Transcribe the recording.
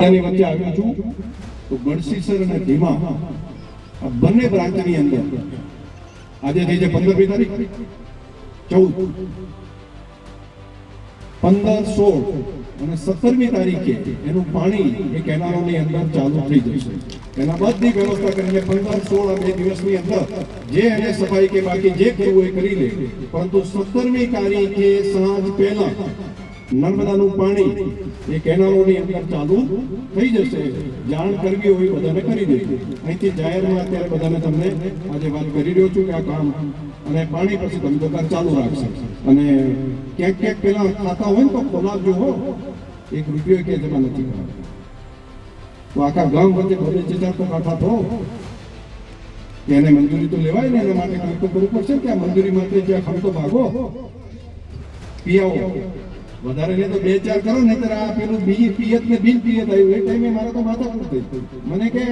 ની વચ્ચે આવ્યો છું તો ગઢસીસર અને ધીમા આ બંને બ્રાન્ચની અંદર આજે થઈ છે 15મી તારીખ 14, 15, 16 અને 17મી તારીખે એનું પાણી એ કેનાલોની અંદર ચાલુ થઈ જશે. એના બધી વ્યવસ્થા કરીને 15, 16 આ 2 દિવસની અંદર જે એને સફાઈ કે બાકી જે કરવું એ કરી લે, પરંતુ 17મી તારીખે સાંજ પહેલા નર્મદાનું પાણી એ કેનાલોની અંદર ચાલુ થઈ જશે. જાણ કરવી હોય બધાને કરી દેજો. અહીંથી જાહેરમાં અત્યારે બધાને તમને આજે વાત કરી રહ્યો છું કે આ કામ અને પાણી પછી તમે દુકાન ચાલુ રાખશે. અને ક્યાંક ક્યાંક પેલા ખાતા હોય ને તો ખોલાવજો હો, 1 રૂપિયો કે જમા નથી કરાવતો. તો આખા ગામ વચ્ચે ભલે 4 તો કાંઠા થો એને મંજૂરી તો લેવાય ને, એના માટે કંઈક તો કરવું પડશે કે આ મંજૂરી માટે જ્યાં ખમતો ભાગો પિયાવો વધારે ને તો 2-4 કરો, નહીં આ પેલું પિયત ને બિન પિયત આવ્યું એ ટાઈમે મારા તો માથા કૂટ થઈ. મને કે